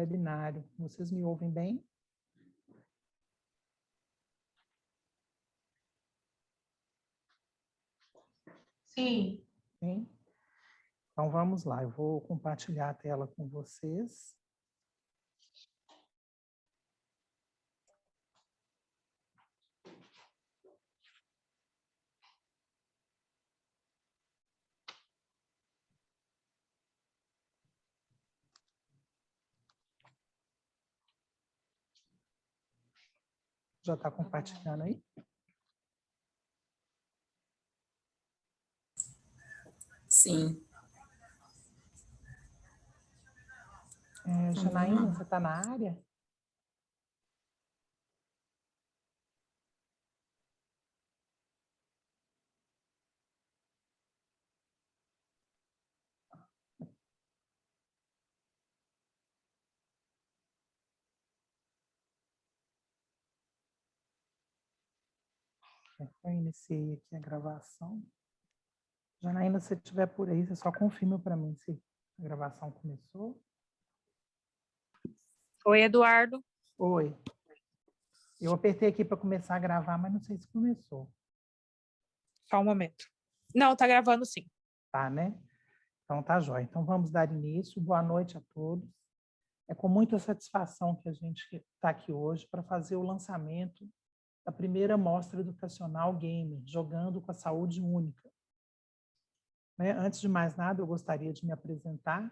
webinário. Vocês me ouvem bem? Sim. Sim? Então, vamos lá. Eu vou compartilhar a tela com vocês. Já está compartilhando aí? Sim. Janaína, você está na área? Eu iniciei aqui a gravação. Janaína, se estiver por aí, você só confirma para mim se a gravação começou. Oi, Eduardo. Oi. Eu apertei aqui para começar a gravar, mas não sei se começou. Só um momento. Não, tá gravando sim. Tá, né? Então tá jóia. Então vamos dar início. Boa noite a todos. É com muita satisfação que a gente está aqui hoje para fazer o lançamento da primeira mostra educacional Gamer, Jogando com a Saúde Única. Né? Antes de mais nada, eu gostaria de me apresentar.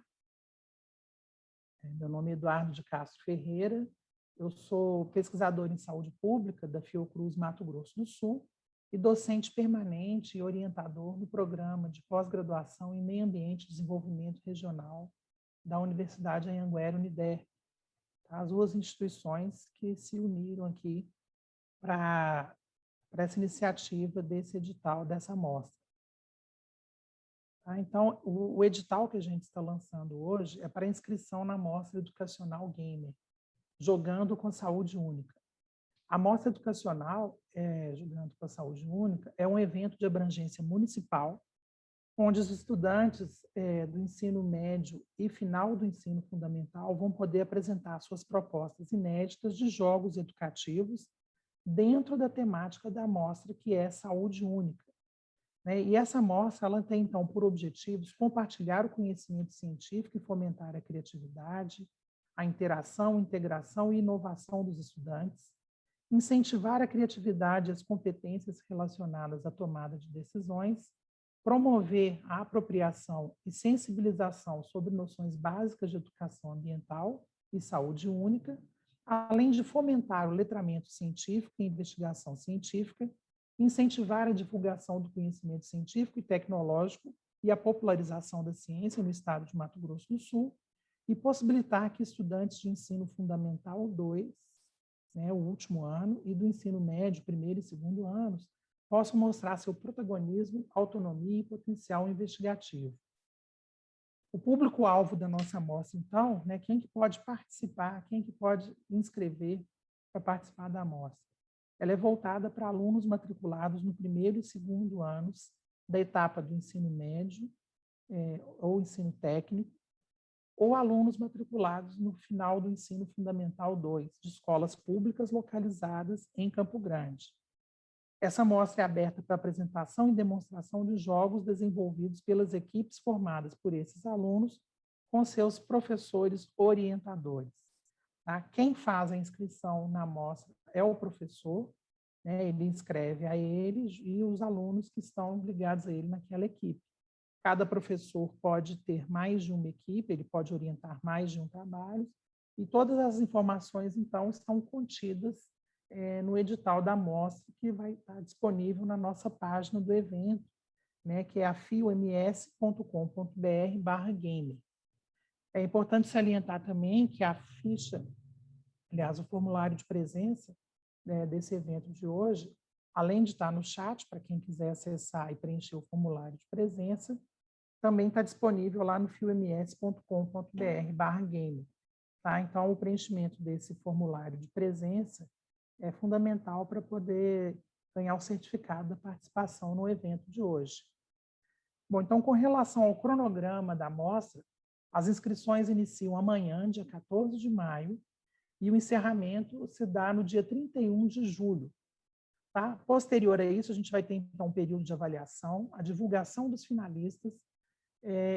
Meu nome é Eduardo de Castro Ferreira. Eu sou pesquisador em saúde pública da Fiocruz Mato Grosso do Sul e docente permanente e orientador do programa de pós-graduação em Meio Ambiente e Desenvolvimento Regional da Universidade Anhanguera Unider. As duas instituições que se uniram aqui para essa iniciativa desse edital, dessa mostra. Então, o edital que a gente está lançando hoje é para inscrição na Mostra Educacional Gamer, Jogando com a Saúde Única. A Mostra Educacional, Jogando com a Saúde Única, é um evento de abrangência municipal, onde os estudantes do ensino médio e final do ensino fundamental vão poder apresentar suas propostas inéditas de jogos educativos dentro da temática da mostra, que é Saúde Única. E essa mostra ela tem, então, por objetivos compartilhar o conhecimento científico e fomentar a criatividade, a interação, integração e inovação dos estudantes, incentivar a criatividade e as competências relacionadas à tomada de decisões, promover a apropriação e sensibilização sobre noções básicas de educação ambiental e saúde única, além de fomentar o letramento científico e investigação científica, incentivar a divulgação do conhecimento científico e tecnológico e a popularização da ciência no estado de Mato Grosso do Sul e possibilitar que estudantes de ensino fundamental 2, o último ano, e do ensino médio, primeiro e segundo anos, possam mostrar seu protagonismo, autonomia e potencial investigativo. O público-alvo da nossa mostra, então, quem que pode participar, quem que pode inscrever para participar da mostra? Ela é voltada para alunos matriculados no primeiro e segundo anos da etapa do ensino médio ou ensino técnico, ou alunos matriculados no final do ensino fundamental 2, de escolas públicas localizadas em Campo Grande. Essa mostra é aberta para apresentação e demonstração de jogos desenvolvidos pelas equipes formadas por esses alunos com seus professores orientadores. Tá? Quem faz a inscrição na mostra é o professor, ele inscreve a ele e os alunos que estão ligados a ele naquela equipe. Cada professor pode ter mais de uma equipe, ele pode orientar mais de um trabalho, e todas as informações, então, estão contidas no edital da mostra, que vai estar disponível na nossa página do evento, que é a fioms.com.br/gamer. É importante salientar também que a ficha, aliás, o formulário de presença desse evento de hoje, além de estar no chat, para quem quiser acessar e preencher o formulário de presença, também está disponível lá no fioms.com.br/gamer. Tá? Então, o preenchimento desse formulário de presença é fundamental para poder ganhar o certificado da participação no evento de hoje. Bom, então, com relação ao cronograma da mostra, As inscrições iniciam amanhã, dia 14 de maio, e o encerramento se dá no dia 31 de julho. Tá? Posterior a isso, a gente vai ter, então, um período de avaliação, a divulgação dos finalistas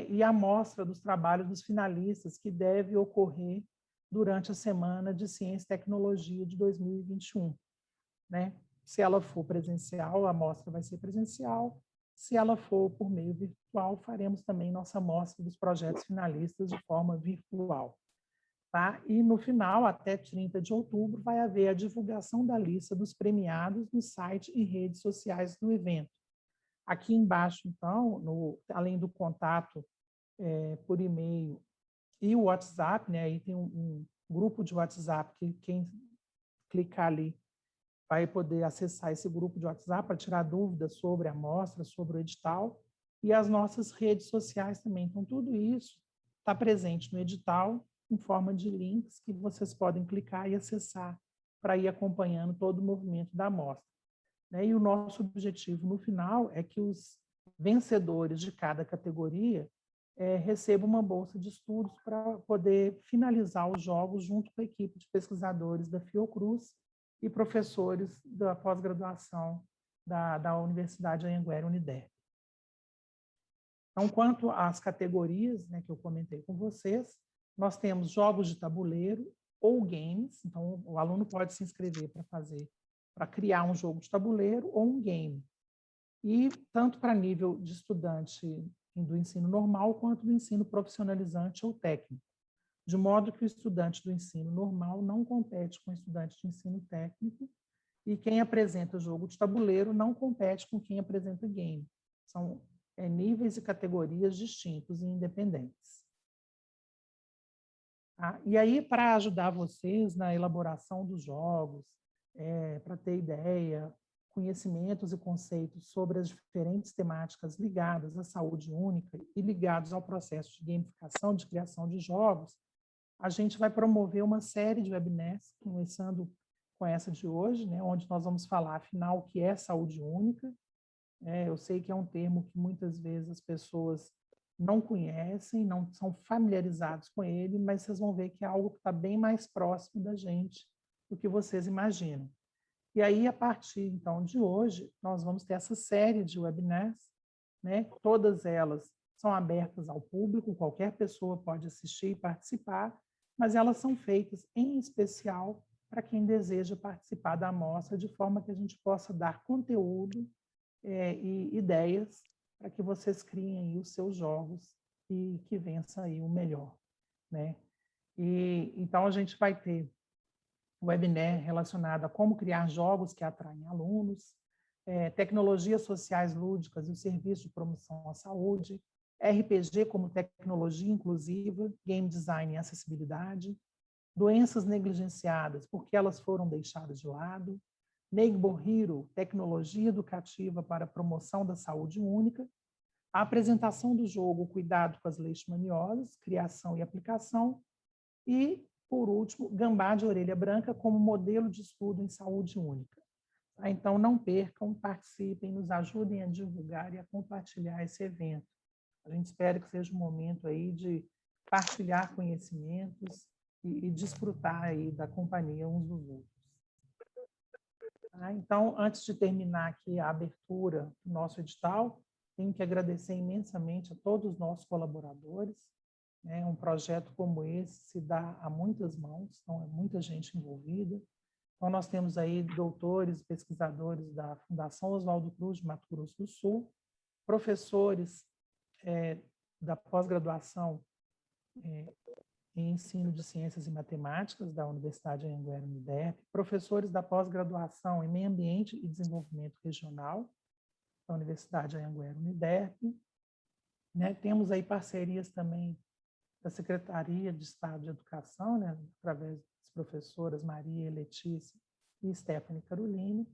e a mostra dos trabalhos dos finalistas, que deve ocorrer durante a Semana de Ciência e Tecnologia de 2021. Né? Se ela for presencial, a mostra vai ser presencial. Se ela for por meio virtual, faremos também nossa mostra dos projetos finalistas de forma virtual. Tá? E no final, até 30 de outubro, vai haver a divulgação da lista dos premiados no site e redes sociais do evento. Aqui embaixo, então, além do contato por e-mail e o WhatsApp, né? Aí tem um grupo de WhatsApp que quem clicar ali vai poder acessar esse grupo de WhatsApp para tirar dúvidas sobre a amostra, sobre o edital, e as nossas redes sociais também. Então, tudo isso está presente no edital, em forma de links que vocês podem clicar e acessar para ir acompanhando todo o movimento da amostra. E o nosso objetivo, no final, é que os vencedores de cada categoria recebam uma bolsa de estudos para poder finalizar os jogos junto com a equipe de pesquisadores da Fiocruz e professores da pós-graduação da Universidade Anhanguera Uniderp. Então, quanto às categorias, né, que eu comentei com vocês, nós temos jogos de tabuleiro ou games. Então, o aluno pode se inscrever para criar um jogo de tabuleiro ou um game. E tanto para nível de estudante do ensino normal, quanto do ensino profissionalizante ou técnico. De modo que o estudante do ensino normal não compete com o estudante de ensino técnico, e quem apresenta jogo de tabuleiro não compete com quem apresenta game. São níveis e categorias distintos e independentes. Tá? E aí, para ajudar vocês na elaboração dos jogos, para ter ideia, conhecimentos e conceitos sobre as diferentes temáticas ligadas à saúde única e ligados ao processo de gamificação, de criação de jogos, a gente vai promover uma série de webinars, começando com essa de hoje, né, onde nós vamos falar, afinal, o que é saúde única. Eu sei que é um termo que muitas vezes as pessoas não conhecem, não são familiarizados com ele, mas vocês vão ver que é algo que está bem mais próximo da gente do que vocês imaginam. E aí, a partir, então, de hoje, nós vamos ter essa série de webinars, né? Todas elas são abertas ao público, qualquer pessoa pode assistir e participar, mas elas são feitas em especial para quem deseja participar da amostra, de forma que a gente possa dar conteúdo e ideias para que vocês criem aí os seus jogos e que vença aí o melhor, né? E então a gente vai ter webinar relacionado a como criar jogos que atraem alunos, tecnologias sociais lúdicas e o serviço de promoção à saúde, RPG como tecnologia inclusiva, game design e acessibilidade, doenças negligenciadas porque elas foram deixadas de lado, Neighbor Hero, tecnologia educativa para a promoção da saúde única, a apresentação do jogo Cuidado com as Leishmanioses, criação e aplicação, e, por último, Gambá de Orelha Branca como modelo de estudo em saúde única. Então, não percam, participem, nos ajudem a divulgar e a compartilhar esse evento. A gente espera que seja um momento aí de partilhar conhecimentos e desfrutar aí da companhia uns dos outros. Então, antes de terminar aqui a abertura do nosso edital, tenho que agradecer imensamente a todos os nossos colaboradores. Um projeto como esse se dá a muitas mãos, então é muita gente envolvida. Então, nós temos aí doutores, pesquisadores da Fundação Oswaldo Cruz, de Mato Grosso do Sul, professores da pós-graduação em ensino de ciências e matemáticas da Universidade Anhanguera Uniderp, professores da pós-graduação em meio ambiente e desenvolvimento regional da Universidade Anhanguera Uniderp. Temos aí parcerias também da Secretaria de Estado de Educação, através das professoras Maria, Letícia e Stephanie Caroline.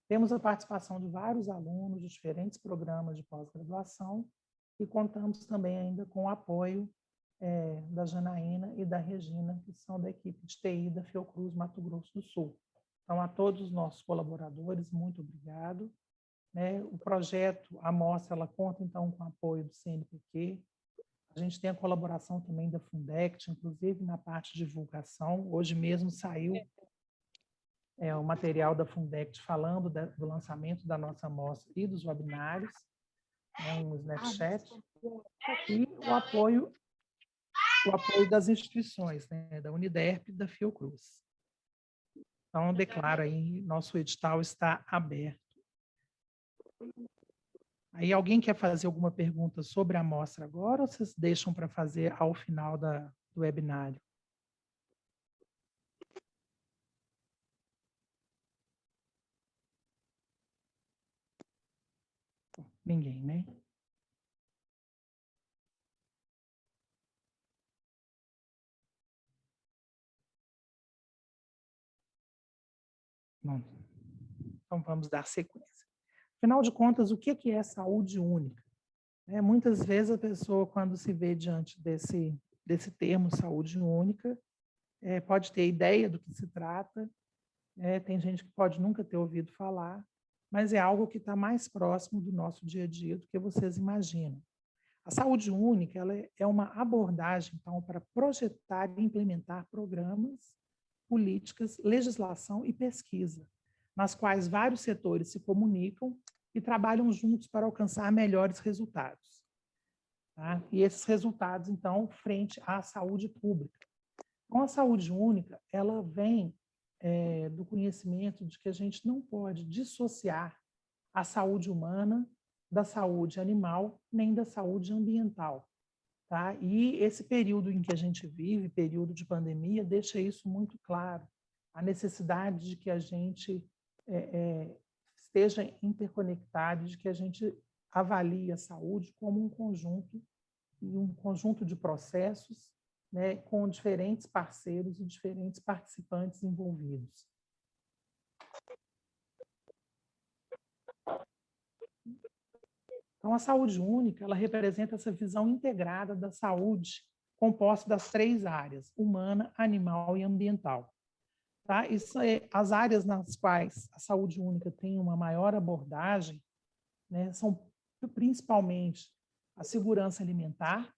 Temos a participação de vários alunos de diferentes programas de pós-graduação e contamos também ainda com o apoio da Janaína e da Regina, que são da equipe de TI da Fiocruz Mato Grosso do Sul. Então, a todos os nossos colaboradores, muito obrigado. O projeto, a amostra, ela conta, então, com o apoio do CNPq. A A gente tem a colaboração também da Fundect, inclusive na parte de divulgação. Hoje mesmo saiu o material da Fundect falando do lançamento da nossa amostra e dos webinários, um Snapchat, e o apoio das instituições, né, da Uniderp e da Fiocruz. Então, eu declaro aí, nosso edital está aberto. Aí, alguém quer fazer alguma pergunta sobre a amostra agora, ou vocês deixam para fazer ao final do webinário? Ninguém, né? Bom, então, vamos dar sequência. Afinal de contas, o que é saúde única? Muitas vezes a pessoa, quando se vê diante desse termo saúde única, pode ter ideia do que se trata, tem gente que pode nunca ter ouvido falar, mas é algo que está mais próximo do nosso dia a dia do que vocês imaginam. A saúde única ela é uma abordagem, então, para projetar e implementar programas, políticas, legislação e pesquisa, nas quais vários setores se comunicam e trabalham juntos para alcançar melhores resultados. Tá? E esses resultados, então, frente à saúde pública. Então, a saúde única, ela vem do conhecimento de que a gente não pode dissociar a saúde humana da saúde animal, nem da saúde ambiental. Tá? E esse período em que a gente vive, período de pandemia, deixa isso muito claro. A necessidade de que a gente esteja interconectado, de que a gente avalie a saúde como um conjunto de processos, né, com diferentes parceiros e diferentes participantes envolvidos. Então, a saúde única, ela representa essa visão integrada da saúde, composta das 3 áreas, humana, animal e ambiental. Tá? As áreas nas quais a saúde única tem uma maior abordagem, né, são principalmente a segurança alimentar,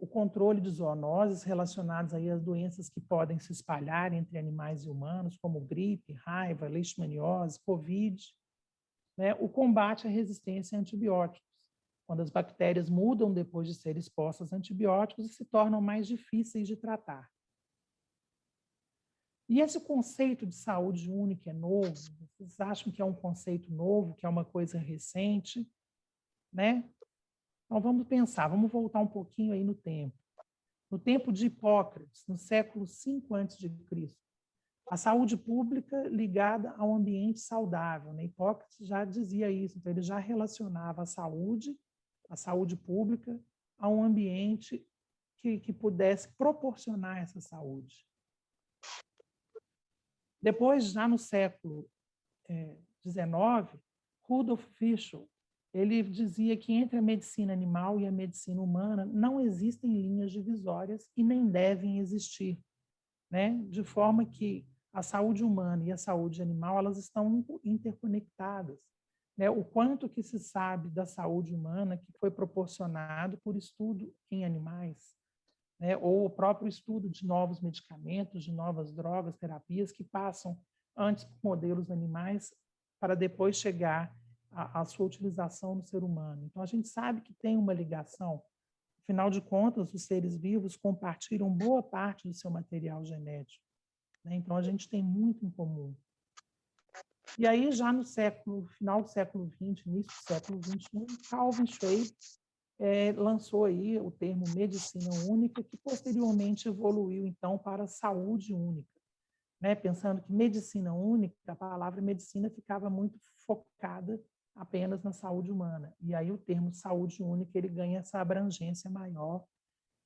o controle de zoonoses relacionadas aí às doenças que podem se espalhar entre animais e humanos, como gripe, raiva, leishmaniose, Covid, né, o combate à resistência a antibióticos, quando as bactérias mudam depois de serem expostas a antibióticos e se tornam mais difíceis de tratar. E esse conceito de saúde única é novo? Vocês acham que é um conceito novo, que é uma coisa recente? Né? Então, vamos pensar, vamos voltar um pouquinho aí no tempo. No tempo de Hipócrates, no século V a.C., a saúde pública ligada ao ambiente saudável. Né? Hipócrates já dizia isso, então ele já relacionava a saúde pública, a um ambiente que pudesse proporcionar essa saúde. Depois, já no século XIX, Rudolf Virchow, ele dizia que entre a medicina animal e a medicina humana não existem linhas divisórias e nem devem existir, né? De forma que a saúde humana e a saúde animal elas estão interconectadas. Né? O quanto que se sabe da saúde humana que foi proporcionado por estudo em animais, né, ou o próprio estudo de novos medicamentos, de novas drogas, terapias que passam antes por modelos animais para depois chegar à sua utilização no ser humano. Então, a gente sabe que tem uma ligação. Afinal de contas, os seres vivos compartilham boa parte do seu material genético. Né? Então, a gente tem muito em comum. E aí, já no final do século XX, início do século XXI, Calvin Schweib lançou aí o termo medicina única, que posteriormente evoluiu, então, para saúde única. Né? Pensando que medicina única, a palavra medicina ficava muito focada apenas na saúde humana. E aí o termo saúde única ele ganha essa abrangência maior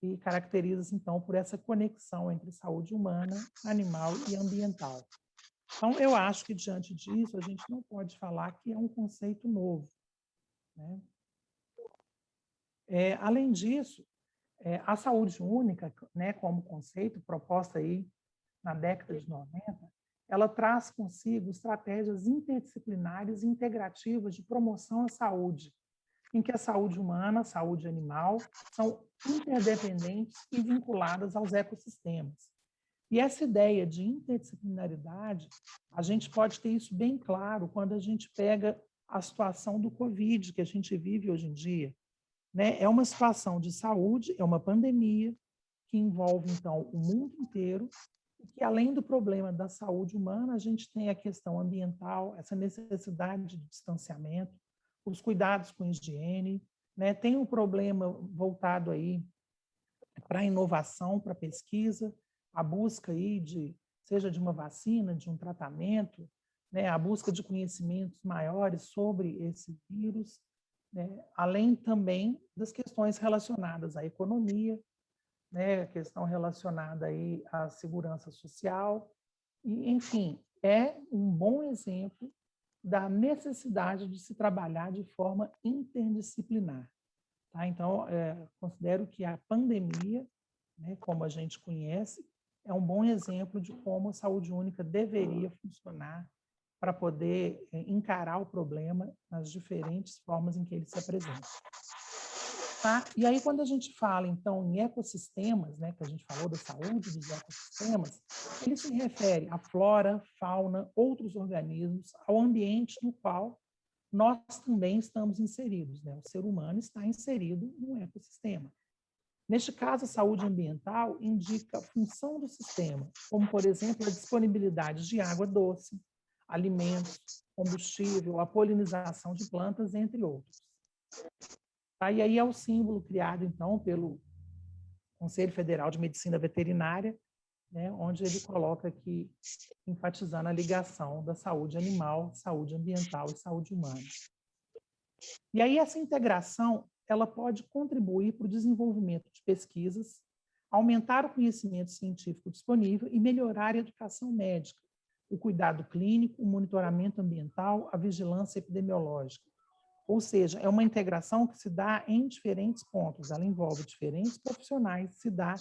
e caracteriza, então, por essa conexão entre saúde humana, animal e ambiental. Então, eu acho que, diante disso, a gente não pode falar que é um conceito novo. Né? Além disso, a saúde única, né, como conceito, proposta aí na década de 90, ela traz consigo estratégias interdisciplinares e integrativas de promoção à saúde, em que a saúde humana, a saúde animal, são interdependentes e vinculadas aos ecossistemas. E essa ideia de interdisciplinaridade, a gente pode ter isso bem claro quando a gente pega a situação do Covid que a gente vive hoje em dia, né? É uma situação de saúde, é uma pandemia que envolve, então, o mundo inteiro, e que, além do problema da saúde humana, a gente tem a questão ambiental, essa necessidade de distanciamento, os cuidados com higiene, né? Tem um problema voltado aí para a inovação, para a pesquisa, a busca aí seja de uma vacina, de um tratamento, né? A busca de conhecimentos maiores sobre esse vírus, né? Além também das questões relacionadas à economia, né? A questão relacionada aí à segurança social, e, enfim, é um bom exemplo da necessidade de se trabalhar de forma interdisciplinar. Tá? Então, considero que a pandemia, né, como a gente conhece, é um bom exemplo de como a saúde única deveria funcionar para poder encarar o problema nas diferentes formas em que ele se apresenta. Tá? E aí, quando a gente fala, então, em ecossistemas, né, que a gente falou da saúde dos ecossistemas, ele se refere à flora, fauna, outros organismos, ao ambiente no qual nós também estamos inseridos, né? O ser humano está inserido num ecossistema. Neste caso, a saúde ambiental indica a função do sistema, como, por exemplo, a disponibilidade de água doce, alimentos, combustível, a polinização de plantas, entre outros. Tá? E aí é o símbolo criado, então, pelo Conselho Federal de Medicina Veterinária, né, onde ele coloca aqui, enfatizando a ligação da saúde animal, saúde ambiental e saúde humana. E aí essa integração, ela pode contribuir para o desenvolvimento de pesquisas, aumentar o conhecimento científico disponível e melhorar a educação médica, o cuidado clínico, o monitoramento ambiental, a vigilância epidemiológica. Ou seja, é uma integração que se dá em diferentes pontos, ela envolve diferentes profissionais, se dá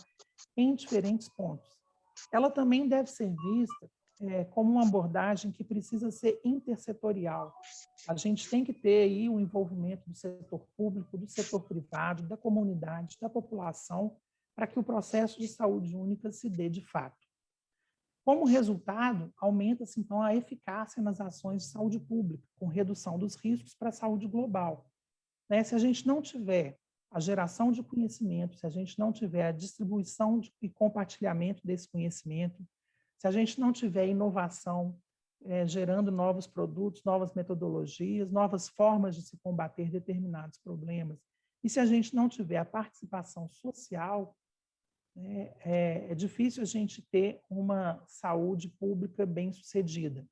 em diferentes pontos. Ela também deve ser vista como uma abordagem que precisa ser intersetorial. A gente tem que ter aí o envolvimento do setor público, do setor privado, da comunidade, da população, para que o processo de saúde única se dê de fato. Como resultado, aumenta-se, então, a eficácia nas ações de saúde pública, com redução dos riscos para a saúde global. Né? Se a gente não tiver a geração de conhecimento, se a gente não tiver a distribuição e compartilhamento desse conhecimento, se a gente não tiver inovação, gerando novos produtos, novas metodologias, novas formas de se combater determinados problemas, e se a gente não tiver a participação social, é difícil a gente ter uma saúde pública bem-sucedida.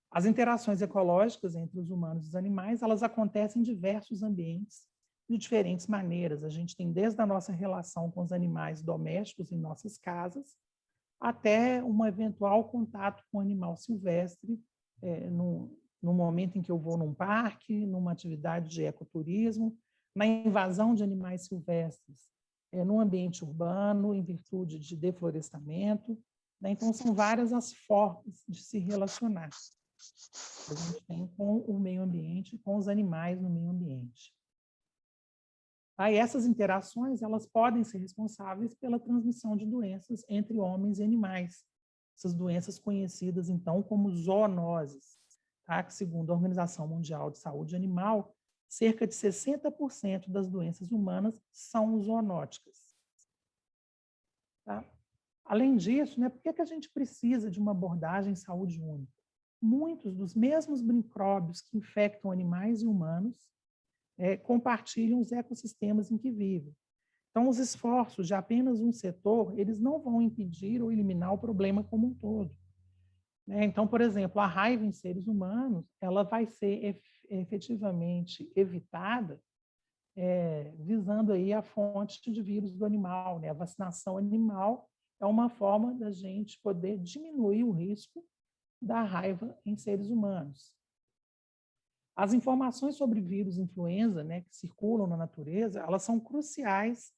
As interações ecológicas entre os humanos e os animais, elas acontecem em diversos ambientes, de diferentes maneiras. A gente tem desde a nossa relação com os animais domésticos em nossas casas, até um eventual contato com o animal silvestre, no momento em que eu vou num parque, numa atividade de ecoturismo, na invasão de animais silvestres, no ambiente urbano, em virtude de deflorestamento. Né? Então, são várias as formas de se relacionar que a gente tem com o meio ambiente e com os animais no meio ambiente. Aí essas interações, elas podem ser responsáveis pela transmissão de doenças entre homens e animais. Essas doenças conhecidas, então, como zoonoses, tá? Que, segundo a Organização Mundial de Saúde Animal, cerca de 60% das doenças humanas são zoonóticas. Tá? Além disso, né, por que a gente precisa de uma abordagem em saúde única? Muitos dos mesmos micróbios que infectam animais e humanos compartilham os ecossistemas em que vivem. Então, os esforços de apenas um setor, eles não vão impedir ou eliminar o problema como um todo. Então, por exemplo, a raiva em seres humanos, ela vai ser efetivamente evitada visando aí a fonte de vírus do animal, né? A vacinação animal é uma forma da gente poder diminuir o risco da raiva em seres humanos. As informações sobre vírus influenza, né, que circulam na natureza, elas são cruciais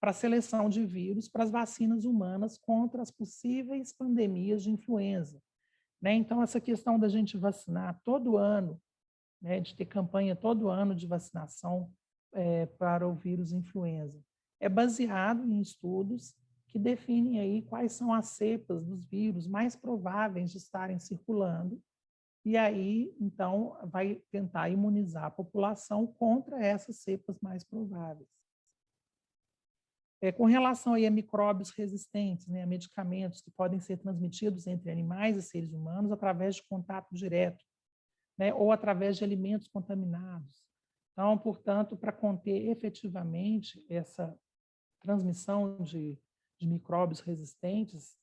para a seleção de vírus para as vacinas humanas contra as possíveis pandemias de influenza. Né? Então, essa questão da gente vacinar todo ano né, de ter campanha todo ano de vacinação para o vírus influenza. É baseado em estudos que definem aí quais são as cepas dos vírus mais prováveis de estarem circulando, e aí, então, vai tentar imunizar a população contra essas cepas mais prováveis. Com relação aí a micróbios resistentes, né, a medicamentos que podem ser transmitidos entre animais e seres humanos através de contato direto, né, ou através de alimentos contaminados. Então, portanto, para conter efetivamente essa transmissão de micróbios resistentes,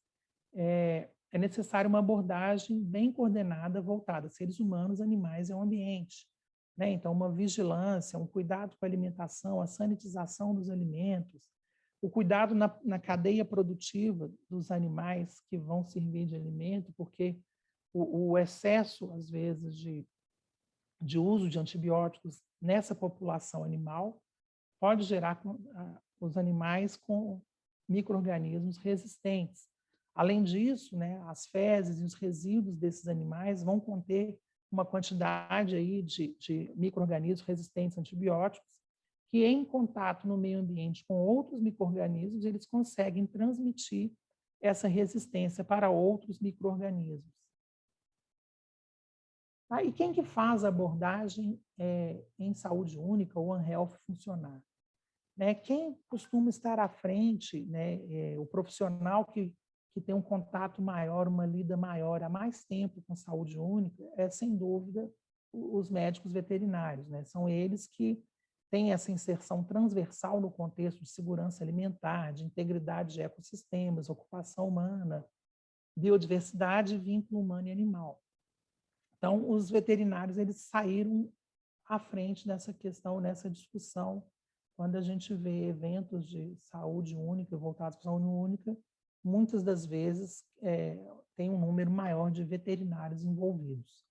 é necessário uma abordagem bem coordenada voltada a seres humanos, animais e ao ambiente, né? Então, uma vigilância, um cuidado com a alimentação, a sanitização dos alimentos, o cuidado na cadeia produtiva dos animais que vão servir de alimento, porque o excesso, às vezes, de uso de antibióticos nessa população animal pode gerar os animais com micro-organismos resistentes. Além disso, né, as fezes e os resíduos desses animais vão conter uma quantidade aí de micro-organismos resistentes a antibióticos, que em contato no meio ambiente com outros micro-organismos, eles conseguem transmitir essa resistência para outros micro-organismos. E quem que faz a abordagem em saúde única, ou One Health, funcionar? Né? Quem costuma estar à frente, né, o profissional que tem um contato maior, uma lida maior há mais tempo com saúde única, sem dúvida, os médicos veterinários, né? São eles que têm essa inserção transversal no contexto de segurança alimentar, de integridade de ecossistemas, ocupação humana, biodiversidade, vínculo humano e animal. Então, os veterinários, eles saíram à frente dessa questão, nessa discussão. Quando a gente vê eventos de saúde única, voltados para a saúde única, muitas das vezes tem um número maior de veterinários envolvidos.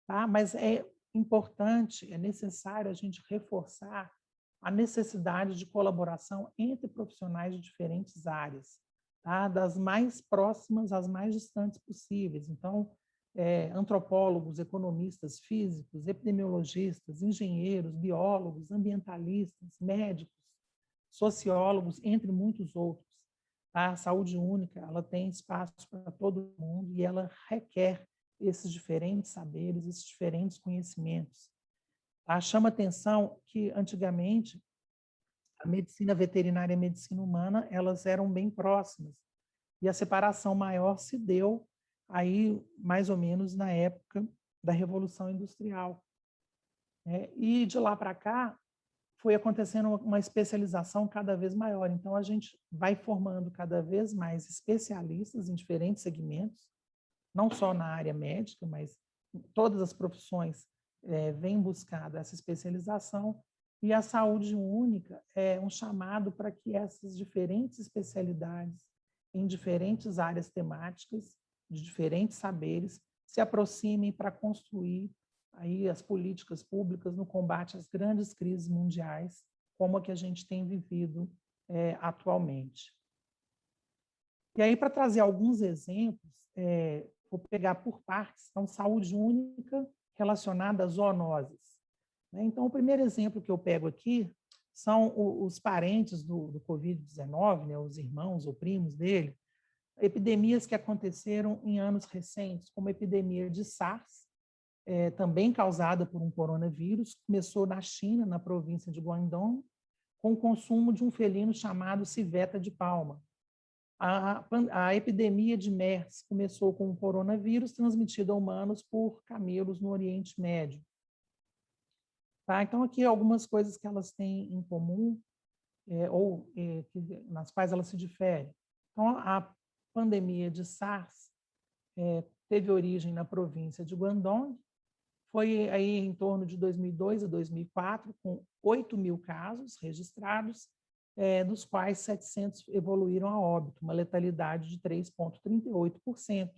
Tá? Mas é importante, é necessário a gente reforçar a necessidade de colaboração entre profissionais de diferentes áreas, tá? Das mais próximas às mais distantes possíveis. Então, antropólogos, economistas, físicos, epidemiologistas, engenheiros, biólogos, ambientalistas, médicos, sociólogos, entre muitos outros. A saúde única, ela tem espaço para todo mundo e ela requer esses diferentes saberes, esses diferentes conhecimentos. Chama atenção que, antigamente, a medicina veterinária e a medicina humana, elas eram bem próximas, e a separação maior se deu aí mais ou menos na época da Revolução Industrial. E de lá para cá, foi acontecendo uma especialização cada vez maior. Então, a gente vai formando cada vez mais especialistas em diferentes segmentos, não só na área médica, mas todas as profissões vêm buscando essa especialização, e a saúde única é um chamado para que essas diferentes especialidades em diferentes áreas temáticas, de diferentes saberes, se aproximem para construir aí as políticas públicas no combate às grandes crises mundiais, como a que a gente tem vivido atualmente. E aí, para trazer alguns exemplos, vou pegar por partes. Então, saúde única relacionada às zoonoses. Então, o primeiro exemplo que eu pego aqui são os parentes do Covid-19, né, os irmãos ou primos dele, epidemias que aconteceram em anos recentes, como a epidemia de SARS, também causada por um coronavírus, começou na China, na província de Guangdong, com o consumo de um felino chamado civeta de palma. A epidemia de MERS começou com um coronavírus transmitido a humanos por camelos no Oriente Médio. Tá? Então, aqui algumas coisas que elas têm em comum, nas quais elas se diferem. Então, a pandemia de SARS teve origem na província de Guangdong, foi aí em torno de 2002 a 2004, com 8.000 casos registrados, dos quais 700 evoluíram a óbito, uma letalidade de 3,38%.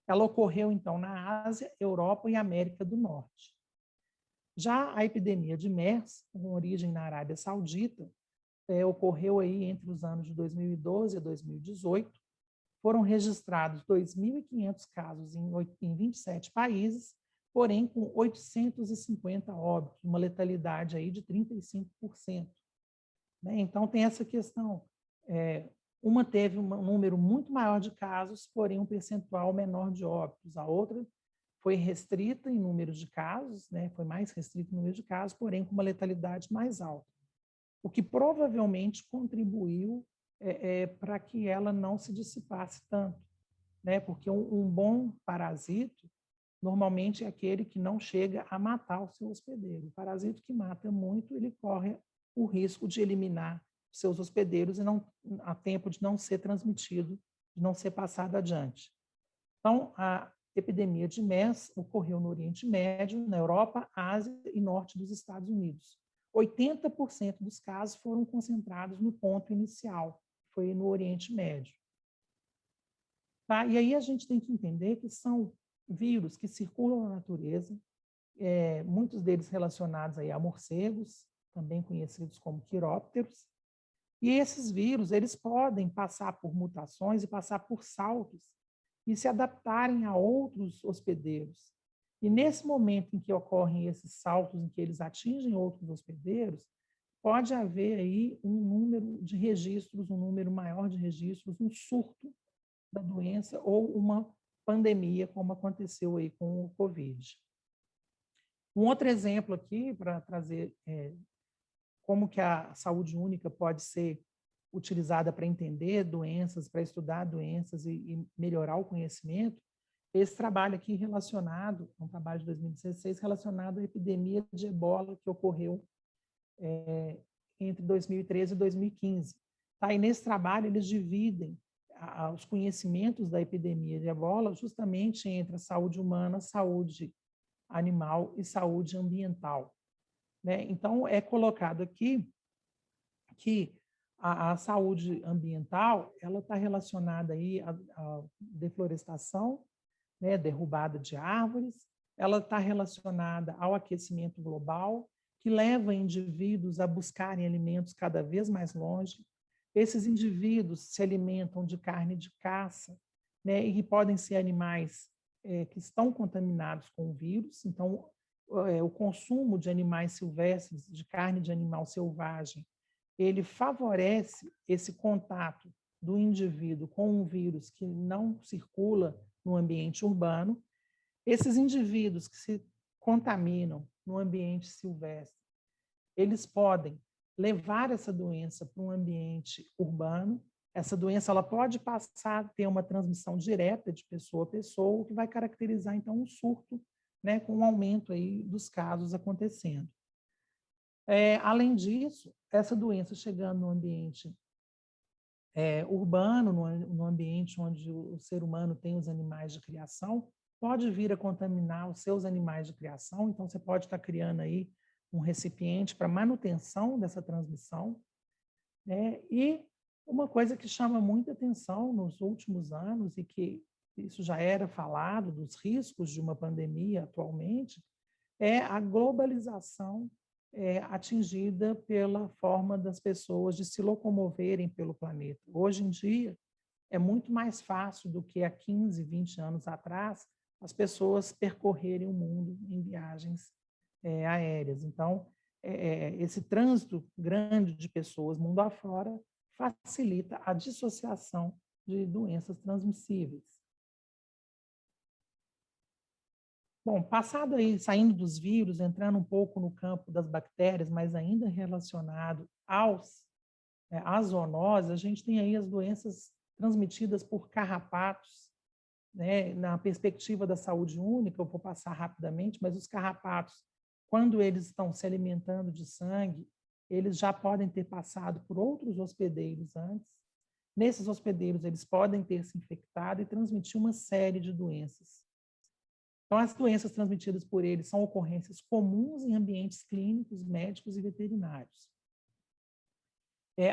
Ela ocorreu, então, na Ásia, Europa e América do Norte. Já a epidemia de MERS, com origem na Arábia Saudita, ocorreu aí entre os anos de 2012 a 2018. Foram registrados 2.500 casos em 27 países, porém com 850 óbitos, uma letalidade aí de 35%. Né? Então, tem essa questão. Uma teve um número muito maior de casos, porém um percentual menor de óbitos. A outra foi restrita em número de casos, né? Foi mais restrita em número de casos, porém com uma letalidade mais alta. O que provavelmente contribuiu para que ela não se dissipasse tanto, né? Porque um bom parasito, normalmente é aquele que não chega a matar o seu hospedeiro. O parasito que mata muito, ele corre o risco de eliminar seus hospedeiros e não a tempo de não ser transmitido, de não ser passado adiante. Então, a epidemia de MERS ocorreu no Oriente Médio, na Europa, Ásia e norte dos Estados Unidos. 80% dos casos foram concentrados no ponto inicial, que foi no Oriente Médio. Tá? E aí a gente tem que entender que são vírus que circulam na natureza, muitos deles relacionados aí a morcegos, também conhecidos como quirópteros, e esses vírus, eles podem passar por mutações e passar por saltos e se adaptarem a outros hospedeiros. E nesse momento em que ocorrem esses saltos, em que eles atingem outros hospedeiros, pode haver aí um número de registros, um número maior de registros, um surto da doença ou uma pandemia, como aconteceu aí com o Covid. Um outro exemplo aqui, para trazer como que a saúde única pode ser utilizada para entender doenças, para estudar doenças e melhorar o conhecimento, esse trabalho aqui relacionado, um trabalho de 2016, relacionado à epidemia de ebola que ocorreu entre 2013 e 2015. Tá? E nesse trabalho eles dividem os conhecimentos da epidemia de ebola justamente entre a saúde humana, saúde animal e saúde ambiental. Né? Então, é colocado aqui que a saúde ambiental ela está relacionada aí à deflorestação, né, derrubada de árvores, ela está relacionada ao aquecimento global, que leva indivíduos a buscarem alimentos cada vez mais longe. Esses indivíduos se alimentam de carne de caça, né, e podem ser animais que estão contaminados com o vírus. Então, o consumo de animais silvestres, de carne de animal selvagem, ele favorece esse contato do indivíduo com um vírus que não circula no ambiente urbano. Esses indivíduos que se contaminam no ambiente silvestre, eles podem levar essa doença para um ambiente urbano. Essa doença ela pode passar a ter uma transmissão direta de pessoa a pessoa, o que vai caracterizar, então, um surto, né, com um aumento aí dos casos acontecendo. Além disso, essa doença chegando no ambiente urbano, no ambiente onde o ser humano tem os animais de criação, pode vir a contaminar os seus animais de criação. Então, você pode estar criando aí um recipiente para manutenção dessa transmissão. Né? E uma coisa que chama muita atenção nos últimos anos, e que isso já era falado, dos riscos de uma pandemia atualmente, é a globalização atingida pela forma das pessoas de se locomoverem pelo planeta. Hoje em dia, é muito mais fácil do que há 15, 20 anos atrás, as pessoas percorrerem o mundo em viagens aéreas. Então, esse trânsito grande de pessoas mundo afora facilita a dissociação de doenças transmissíveis. Bom, passado aí, saindo dos vírus, entrando um pouco no campo das bactérias, mas ainda relacionado às zoonoses, a gente tem aí as doenças transmitidas por carrapatos, né? Na perspectiva da saúde única, eu vou passar rapidamente, mas os carrapatos, quando eles estão se alimentando de sangue, eles já podem ter passado por outros hospedeiros antes. Nesses hospedeiros, eles podem ter se infectado e transmitir uma série de doenças. Então, as doenças transmitidas por eles são ocorrências comuns em ambientes clínicos, médicos e veterinários.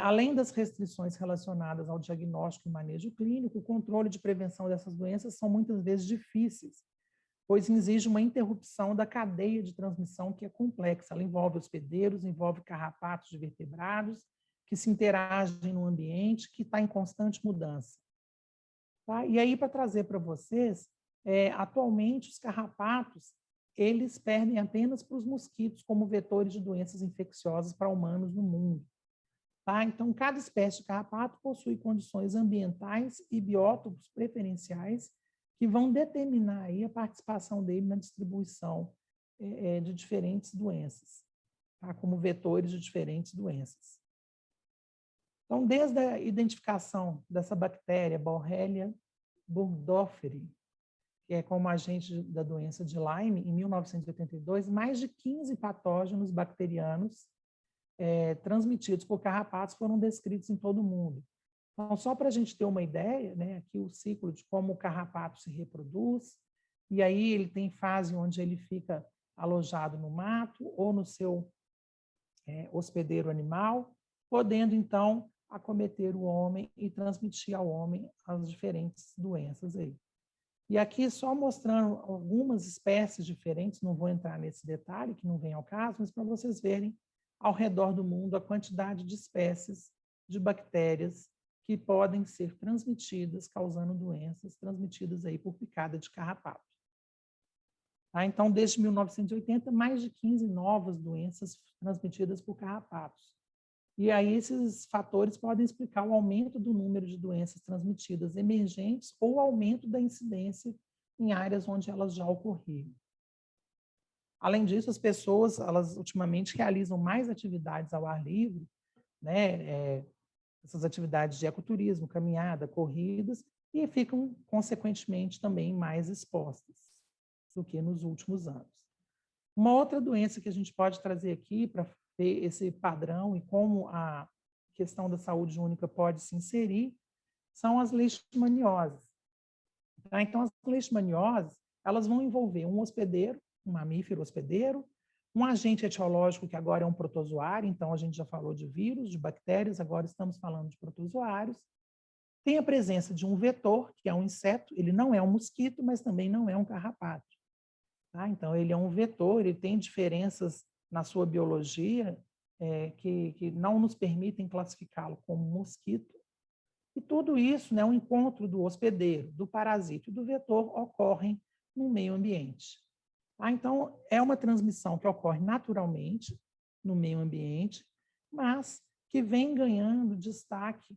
Além das restrições relacionadas ao diagnóstico e manejo clínico, o controle de prevenção dessas doenças são muitas vezes difíceis, pois exige uma interrupção da cadeia de transmissão que é complexa. Ela envolve hospedeiros, envolve carrapatos de vertebrados, que se interagem no ambiente, que está em constante mudança. Tá? E aí, para trazer para vocês, atualmente os carrapatos, eles perdem apenas para os mosquitos como vetores de doenças infecciosas para humanos no mundo. Tá? Então, cada espécie de carrapato possui condições ambientais e biótopos preferenciais que vão determinar aí a participação dele na distribuição de diferentes doenças, tá? Como vetores de diferentes doenças. Então, desde a identificação dessa bactéria, Borrelia burgdorferi, que é como agente da doença de Lyme, em 1982, mais de 15 patógenos bacterianos transmitidos por carrapatos foram descritos em todo o mundo. Então, só para a gente ter uma ideia, né, aqui o ciclo de como o carrapato se reproduz, e aí ele tem fase onde ele fica alojado no mato ou no seu hospedeiro animal, podendo, então, acometer o homem e transmitir ao homem as diferentes doenças aí. E aqui só mostrando algumas espécies diferentes, não vou entrar nesse detalhe, que não vem ao caso, mas para vocês verem ao redor do mundo a quantidade de espécies de bactérias que podem ser transmitidas, causando doenças transmitidas aí por picada de carrapato. Tá? Então, desde 1980, mais de 15 novas doenças transmitidas por carrapatos. E aí esses fatores podem explicar o aumento do número de doenças transmitidas emergentes ou o aumento da incidência em áreas onde elas já ocorriam. Além disso, as pessoas, elas ultimamente realizam mais atividades ao ar livre, né? Essas atividades de ecoturismo, caminhada, corridas, e ficam, consequentemente, também mais expostas do que nos últimos anos. Uma outra doença que a gente pode trazer aqui para ver esse padrão e como a questão da saúde única pode se inserir são as leishmanioses. Tá? Então, as leishmanioses, elas vão envolver um hospedeiro, um mamífero hospedeiro, um agente etiológico, que agora é um protozoário, então a gente já falou de vírus, de bactérias, agora estamos falando de protozoários. Tem a presença de um vetor, que é um inseto, ele não é um mosquito, mas também não é um carrapato. Tá? Então, ele é um vetor, ele tem diferenças na sua biologia que não nos permitem classificá-lo como mosquito. E tudo isso, né, o encontro do hospedeiro, do parasito e do vetor ocorrem no meio ambiente. Tá? Então, é uma transmissão que ocorre naturalmente no meio ambiente, mas que vem ganhando destaque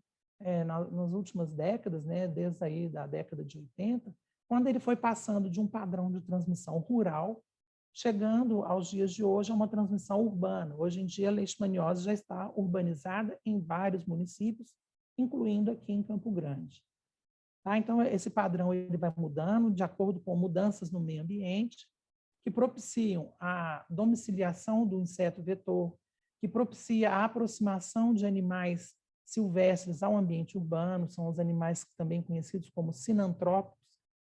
nas últimas décadas, né, desde aí da década de 80, quando ele foi passando de um padrão de transmissão rural, chegando aos dias de hoje a uma transmissão urbana. Hoje em dia, a leishmaniose já está urbanizada em vários municípios, incluindo aqui em Campo Grande. Tá? Então, esse padrão ele vai mudando de acordo com mudanças no meio ambiente, que propiciam a domiciliação do inseto vetor, que propicia a aproximação de animais silvestres ao ambiente urbano, são os animais também conhecidos como sinantrópicos,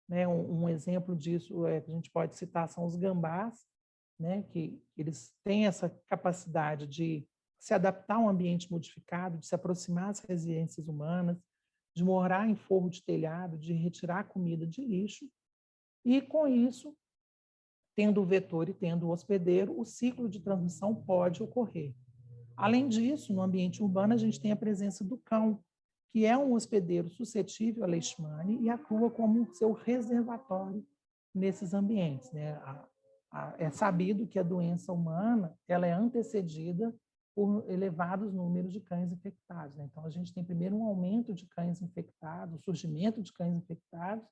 né? Um exemplo disso que a gente pode citar são os gambás, né? Que eles têm essa capacidade de se adaptar a um ambiente modificado, de se aproximar das residências humanas, de morar em forro de telhado, de retirar comida de lixo, e com isso, tendo o vetor e tendo o hospedeiro, o ciclo de transmissão pode ocorrer. Além disso, no ambiente urbano, a gente tem a presença do cão, que é um hospedeiro suscetível à leishmania e atua como seu reservatório nesses ambientes, né? É sabido que a doença humana ela é antecedida por elevados números de cães infectados, né? Então, a gente tem primeiro um aumento de cães infectados, o surgimento de cães infectados,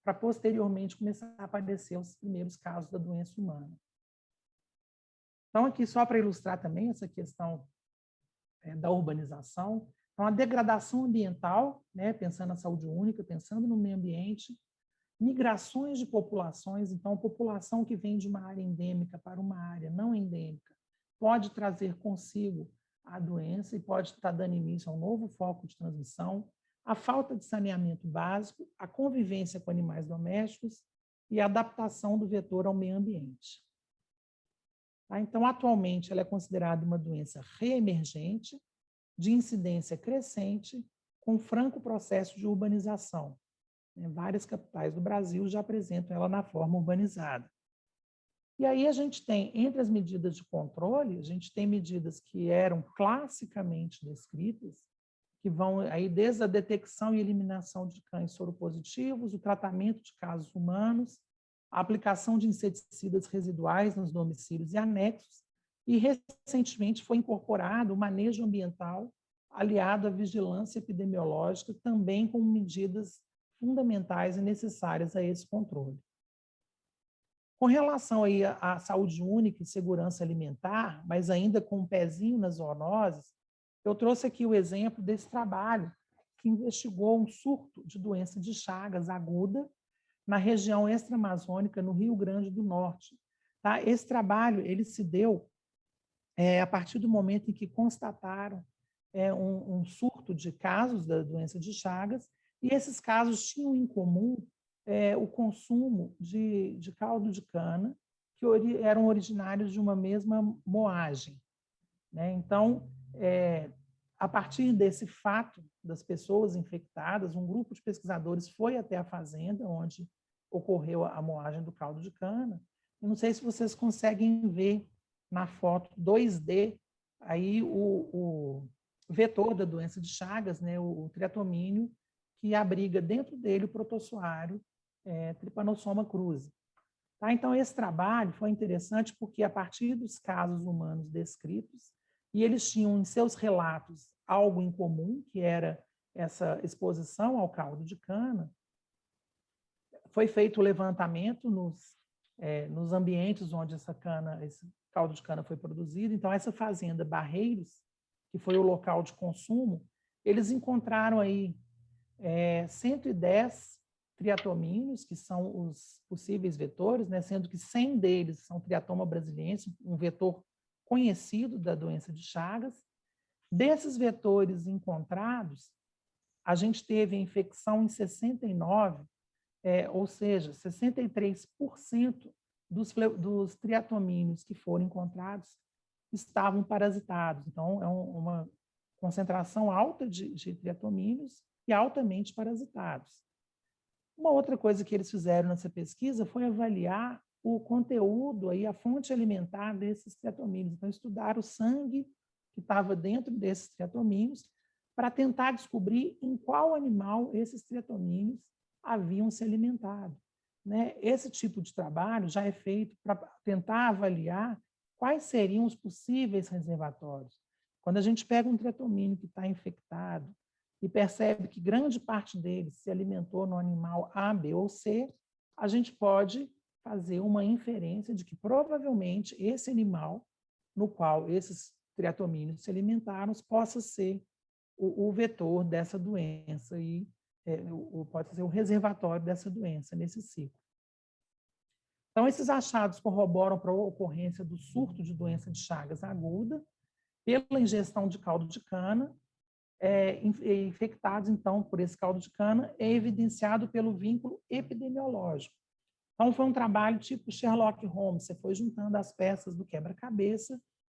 para posteriormente começar a aparecer os primeiros casos da doença humana. Então, aqui só para ilustrar também essa questão da urbanização, então a degradação ambiental, né, pensando na saúde única, pensando no meio ambiente, migrações de populações, então a população que vem de uma área endêmica para uma área não endêmica pode trazer consigo a doença e pode estar dando início a um novo foco de transmissão, a falta de saneamento básico, a convivência com animais domésticos e a adaptação do vetor ao meio ambiente. Então, atualmente, ela é considerada uma doença reemergente, de incidência crescente, com franco processo de urbanização. Várias capitais do Brasil já apresentam ela na forma urbanizada. E aí a gente tem, entre as medidas de controle, a gente tem medidas que eram classicamente descritas, que vão aí desde a detecção e eliminação de cães soropositivos, o tratamento de casos humanos, a aplicação de inseticidas residuais nos domicílios e anexos, e recentemente foi incorporado o manejo ambiental aliado à vigilância epidemiológica, também com medidas fundamentais e necessárias a esse controle. Com relação aí à saúde única e segurança alimentar, mas ainda com um pezinho nas zoonoses, eu trouxe aqui o exemplo desse trabalho que investigou um surto de doença de Chagas aguda na região extra-amazônica, no Rio Grande do Norte. Tá? Esse trabalho ele se deu a partir do momento em que constataram um surto de casos da doença de Chagas, e esses casos tinham em comum o consumo de caldo de cana, que eram originários de uma mesma moagem. Né? Então, a partir desse fato das pessoas infectadas, um grupo de pesquisadores foi até a fazenda onde ocorreu a moagem do caldo de cana. Eu não sei se vocês conseguem ver na foto 2D aí o vetor da doença de Chagas, né, o triatomínio, que abriga dentro dele o protossoário Trypanosoma cruzi. Tá? Então, esse trabalho foi interessante porque, a partir dos casos humanos descritos, e eles tinham em seus relatos algo em comum, que era essa exposição ao caldo de cana, foi feito o levantamento nos ambientes onde esse caldo de cana foi produzido. Então, essa fazenda Barreiros, que foi o local de consumo, eles encontraram aí 110 triatomíneos, que são os possíveis vetores, né, sendo que 100 deles são Triatoma brasiliensis, um vetor conhecido da doença de Chagas. Desses vetores encontrados, a gente teve a infecção em 69, ou seja, 63% dos triatomíneos que foram encontrados estavam parasitados. Então, é uma concentração alta de triatomíneos e altamente parasitados. Uma outra coisa que eles fizeram nessa pesquisa foi avaliar o conteúdo, aí, a fonte alimentar desses triatomíneos. Então, estudaram o sangue que estava dentro desses triatomíneos para tentar descobrir em qual animal esses triatomíneos haviam se alimentado. Né? Esse tipo de trabalho já é feito para tentar avaliar quais seriam os possíveis reservatórios. Quando a gente pega um triatomínio que está infectado e percebe que grande parte dele se alimentou no animal A, B ou C, a gente pode fazer uma inferência de que provavelmente esse animal no qual esses triatomíneos se alimentaram possa ser o vetor dessa doença e pode ser o reservatório dessa doença nesse ciclo. Então, esses achados corroboram para a ocorrência do surto de doença de Chagas aguda pela ingestão de caldo de cana, infectados, então, por esse caldo de cana, é evidenciado pelo vínculo epidemiológico. Então, foi um trabalho tipo Sherlock Holmes, você foi juntando as peças do quebra-cabeça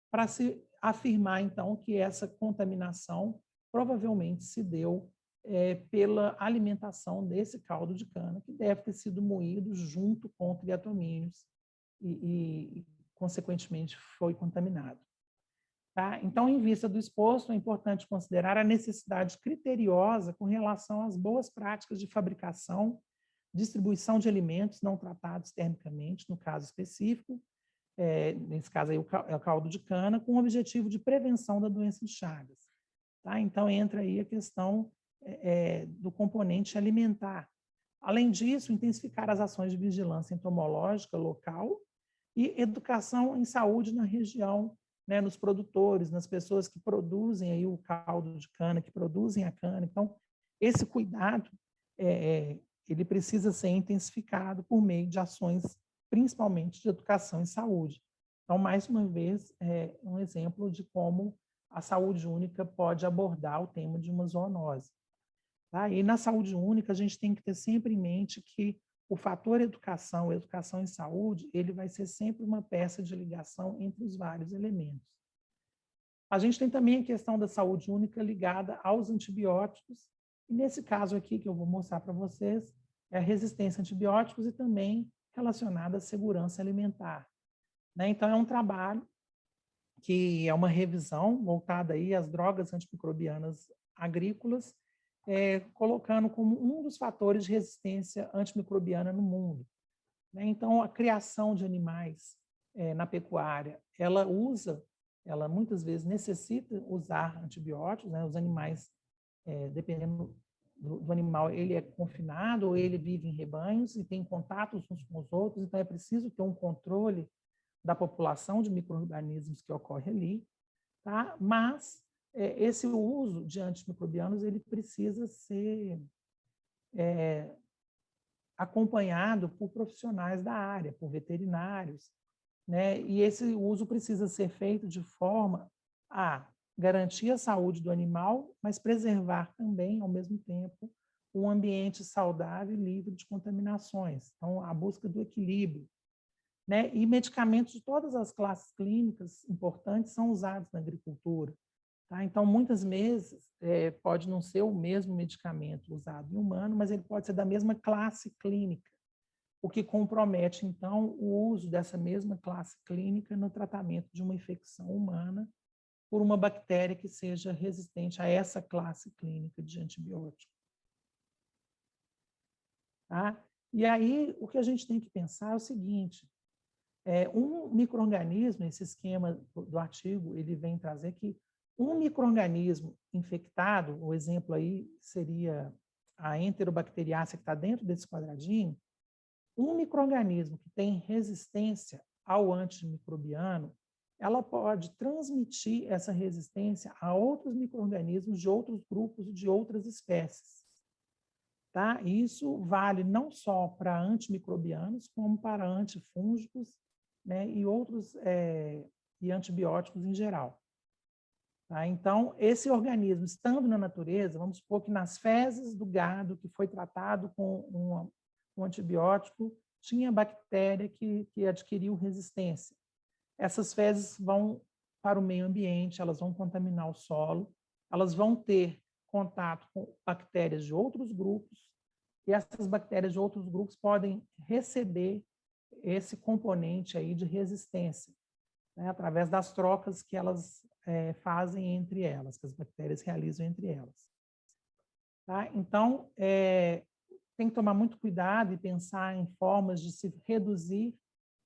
para se afirmar, então, que essa contaminação provavelmente se deu pela alimentação desse caldo de cana, que deve ter sido moído junto com triatomíneos e consequentemente, foi contaminado. Tá? Então, em vista do exposto, é importante considerar a necessidade criteriosa com relação às boas práticas de fabricação, distribuição de alimentos não tratados termicamente, no caso específico, nesse caso aí é o caldo de cana, com o objetivo de prevenção da doença de Chagas. Tá? Então, entra aí a questão do componente alimentar. Além disso, intensificar as ações de vigilância entomológica local e educação em saúde na região, né, nos produtores, nas pessoas que produzem aí o caldo de cana, que produzem a cana. Então, esse cuidado, ele precisa ser intensificado por meio de ações, principalmente de educação em saúde. Então, mais uma vez, um exemplo de como a saúde única pode abordar o tema de uma zoonose. Tá? E na saúde única, a gente tem que ter sempre em mente que o fator educação em saúde, ele vai ser sempre uma peça de ligação entre os vários elementos. A gente tem também a questão da saúde única ligada aos antibióticos, e nesse caso aqui, que eu vou mostrar para vocês, é a resistência a antibióticos e também relacionada à segurança alimentar. Né? Então, é um trabalho que é uma revisão voltada aí às drogas antimicrobianas agrícolas, colocando como um dos fatores de resistência antimicrobiana no mundo. né? Então, a criação de animais na pecuária, ela muitas vezes necessita usar antibióticos, né? Os animais, dependendo do animal, ele é confinado ou ele vive em rebanhos e tem contatos uns com os outros, então é preciso ter um controle da população de micro-organismos que ocorre ali, tá? Mas esse uso de antimicrobianos ele precisa ser acompanhado por profissionais da área, por veterinários, né? E esse uso precisa ser feito de forma a garantir a saúde do animal, mas preservar também, ao mesmo tempo, um ambiente saudável e livre de contaminações. Então, a busca do equilíbrio, né? E medicamentos de todas as classes clínicas importantes são usados na agricultura. Tá? Então, muitas vezes, pode não ser o mesmo medicamento usado em humano, mas ele pode ser da mesma classe clínica, o que compromete, então, o uso dessa mesma classe clínica no tratamento de uma infecção humana por uma bactéria que seja resistente a essa classe clínica de antibiótico. Tá? E aí, o que a gente tem que pensar é o seguinte, um micro-organismo, esse esquema do artigo, ele vem trazer que um micro-organismo infectado, o exemplo aí seria a enterobacteriácea que está dentro desse quadradinho, um micro-organismo que tem resistência ao antimicrobiano, ela pode transmitir essa resistência a outros micro-organismos de outros grupos e de outras espécies. Tá? Isso vale não só para antimicrobianos, como para antifúngicos, né, e outros e antibióticos em geral. Tá? Então, esse organismo, estando na natureza, vamos supor que nas fezes do gado que foi tratado com um antibiótico, tinha bactéria que adquiriu resistência. Essas fezes vão para o meio ambiente, elas vão contaminar o solo, elas vão ter contato com bactérias de outros grupos, e essas bactérias de outros grupos podem receber esse componente aí de resistência, né, através das trocas que elas fazem entre elas, que as bactérias realizam entre elas. Tá? Então, tem que tomar muito cuidado e pensar em formas de se reduzir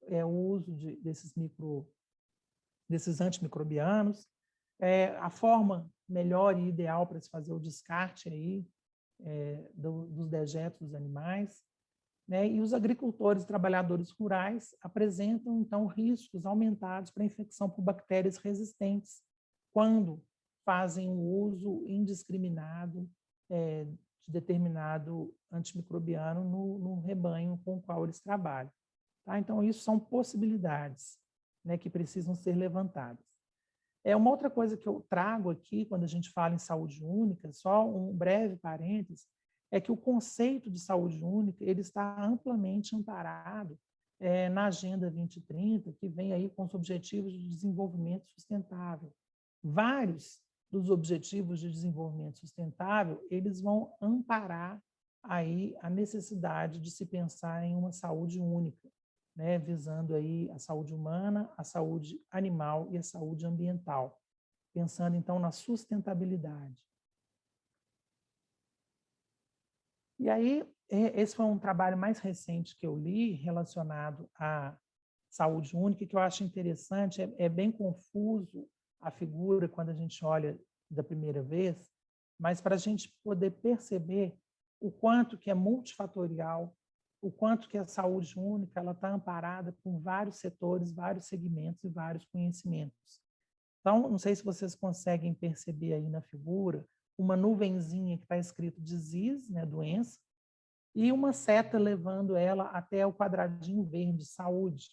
o uso desses antimicrobianos. A forma melhor e ideal para se fazer o descarte aí, dos dejetos dos animais, né? E os agricultores e trabalhadores rurais apresentam, então, riscos aumentados para infecção por bactérias resistentes quando fazem o uso indiscriminado de determinado antimicrobiano no rebanho com o qual eles trabalham. Tá? Então, isso são possibilidades, né, que precisam ser levantadas. Uma outra coisa que eu trago aqui, quando a gente fala em saúde única, só um breve parênteses, é que o conceito de saúde única ele está amplamente amparado na Agenda 2030, que vem aí com os Objetivos de Desenvolvimento Sustentável. Vários dos Objetivos de Desenvolvimento Sustentável, eles vão amparar aí a necessidade de se pensar em uma saúde única, né, visando aí a saúde humana, a saúde animal e a saúde ambiental, pensando então na sustentabilidade. E aí, esse foi um trabalho mais recente que eu li relacionado à saúde única, que eu acho interessante, é bem confuso a figura quando a gente olha da primeira vez, mas para a gente poder perceber o quanto que é multifatorial, o quanto que a saúde única ela está amparada por vários setores, vários segmentos e vários conhecimentos. Então, não sei se vocês conseguem perceber aí na figura, uma nuvenzinha que está escrito disease, né, doença, e uma seta levando ela até o quadradinho verde, saúde.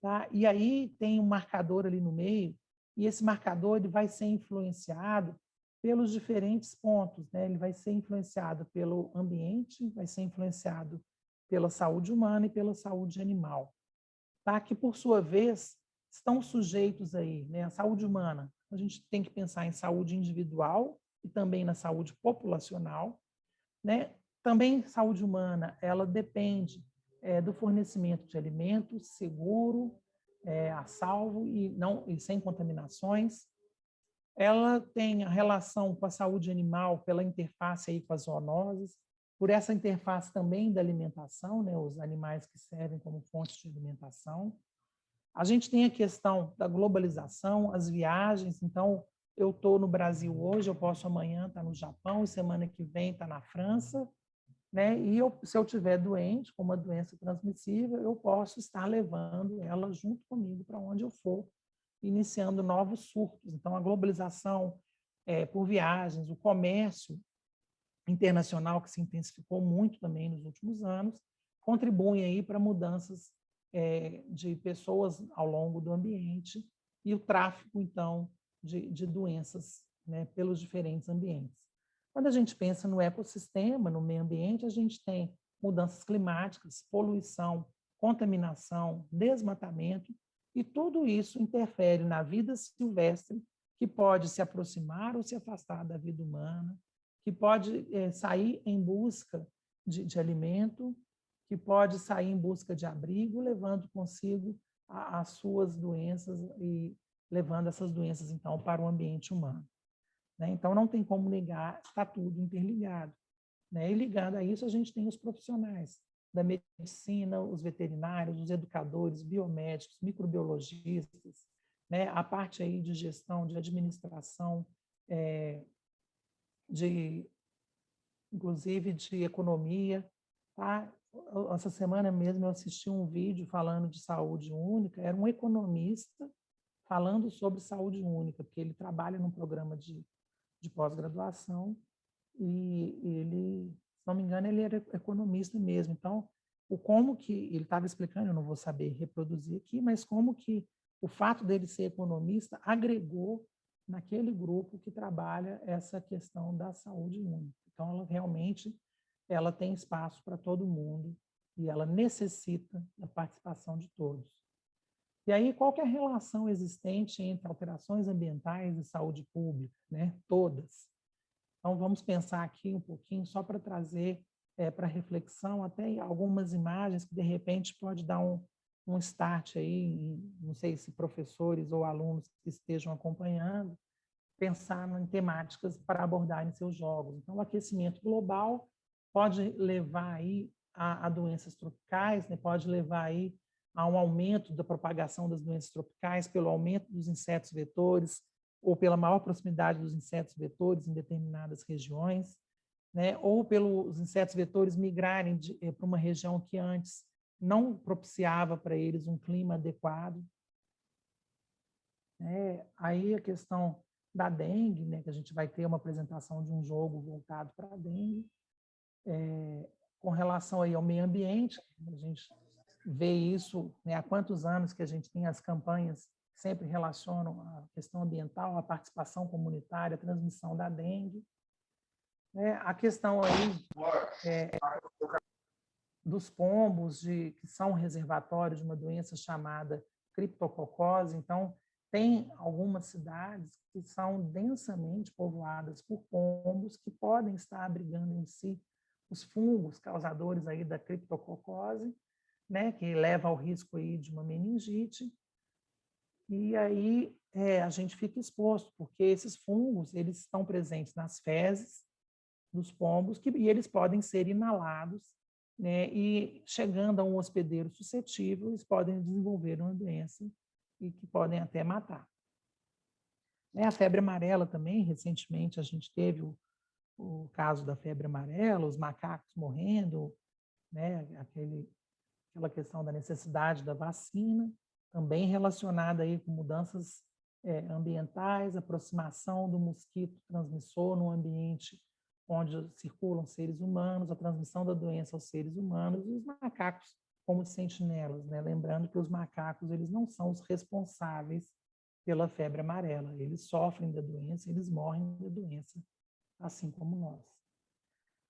Tá? E aí tem um marcador ali no meio, e esse marcador ele vai ser influenciado pelos diferentes pontos, né? Ele vai ser influenciado pelo ambiente, vai ser influenciado pela saúde humana e pela saúde animal, tá? Que, por sua vez, estão sujeitos aí, né? A saúde humana, a gente tem que pensar em saúde individual e também na saúde populacional, né? Também saúde humana, ela depende do fornecimento de alimentos seguro, a salvo e sem contaminações. Ela tem a relação com a saúde animal pela interface aí com as zoonoses. por essa interface também da alimentação, né, os animais que servem como fonte de alimentação. A gente tem a questão da globalização, as viagens. Então, eu estou no Brasil hoje, eu posso amanhã estar no Japão, e semana que vem estar na França, né? E se eu estiver doente, com uma doença transmissível, eu posso estar levando ela junto comigo para onde eu for, iniciando novos surtos. Então, a globalização por viagens, o comércio internacional, que se intensificou muito também nos últimos anos, contribuem aí para mudanças de pessoas ao longo do ambiente e o tráfico, então, de doenças, né, pelos diferentes ambientes. Quando a gente pensa no ecossistema, no meio ambiente, a gente tem mudanças climáticas, poluição, contaminação, desmatamento, e tudo isso interfere na vida silvestre, que pode se aproximar ou se afastar da vida humana, que pode sair em busca de alimento, que pode sair em busca de abrigo, levando consigo as suas doenças e levando essas doenças, então, para o ambiente humano. Né? Então, não tem como negar, está tudo interligado. Né? E ligado a isso, a gente tem os profissionais da medicina, os veterinários, os educadores, biomédicos, microbiologistas, né? A parte aí de gestão, de administração, inclusive de economia. Tá? Essa semana mesmo eu assisti um vídeo falando de saúde única, era um economista falando sobre saúde única, porque ele trabalha num programa de pós-graduação e ele, se não me engano, ele era economista mesmo. Então, como que ele estava explicando, eu não vou saber reproduzir aqui, mas como que o fato dele ser economista agregou naquele grupo que trabalha essa questão da saúde única. Então, ela realmente tem espaço para todo mundo e ela necessita da participação de todos. E aí, qual que é a relação existente entre alterações ambientais e saúde pública? Né? Todas. Então, vamos pensar aqui um pouquinho, só para trazer para reflexão, até algumas imagens que, de repente, pode dar um start aí, não sei se professores ou alunos que estejam acompanhando, pensar em temáticas para abordar em seus jogos. Então, o aquecimento global pode levar aí a doenças tropicais, né? Pode levar aí a um aumento da propagação das doenças tropicais pelo aumento dos insetos vetores ou pela maior proximidade dos insetos vetores em determinadas regiões, né? Ou pelos insetos vetores migrarem para uma região que antes não propiciava para eles um clima adequado. Aí a questão da dengue, né, que a gente vai ter uma apresentação de um jogo voltado para a dengue, com relação aí ao meio ambiente, a gente vê isso, né, há quantos anos que a gente tem as campanhas que sempre relacionam a questão ambiental, a participação comunitária, a transmissão da dengue. A questão aí dos pombos, que são reservatórios de uma doença chamada criptococose. Então, tem algumas cidades que são densamente povoadas por pombos que podem estar abrigando em si os fungos causadores aí da criptococose, né, que leva ao risco aí de uma meningite. E aí a gente fica exposto, porque esses fungos eles estão presentes nas fezes dos pombos e eles podem ser inalados, né, e chegando a um hospedeiro suscetível, eles podem desenvolver uma doença e que podem até matar. A febre amarela também, recentemente a gente teve o caso da febre amarela, os macacos morrendo, né, aquela questão da necessidade da vacina, também relacionada aí com mudanças ambientais, aproximação do mosquito transmissor no ambiente onde circulam seres humanos, a transmissão da doença aos seres humanos, e os macacos como sentinelas, né? Lembrando que os macacos eles não são os responsáveis pela febre amarela, eles sofrem da doença, eles morrem da doença, assim como nós.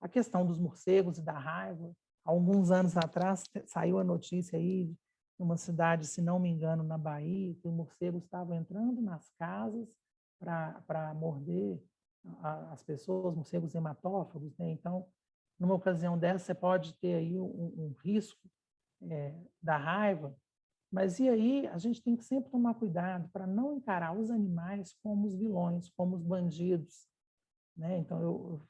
A questão dos morcegos e da raiva, há alguns anos atrás saiu a notícia aí, numa cidade, se não me engano, na Bahia, que o morcego estava entrando nas casas para morder as pessoas, morcegos hematófagos, né? Então, numa ocasião dessa, você pode ter aí um risco da raiva, mas e aí a gente tem que sempre tomar cuidado para não encarar os animais como os vilões, como os bandidos, né? Então, eu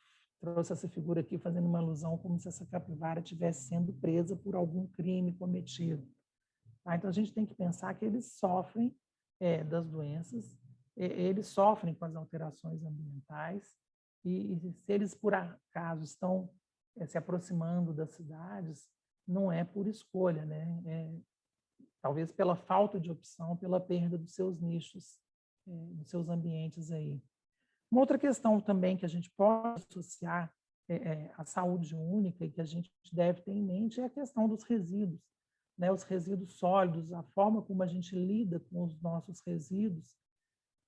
trouxe essa figura aqui fazendo uma alusão como se essa capivara estivesse sendo presa por algum crime cometido. Tá? Então, a gente tem que pensar que eles sofrem das doenças, eles sofrem com as alterações ambientais, e se eles, por acaso, estão se aproximando das cidades, não é por escolha, né? Talvez pela falta de opção, pela perda dos seus nichos, dos seus ambientes aí. Uma outra questão também que a gente pode associar à saúde única e que a gente deve ter em mente é a questão dos resíduos, né? Os resíduos sólidos, a forma como a gente lida com os nossos resíduos,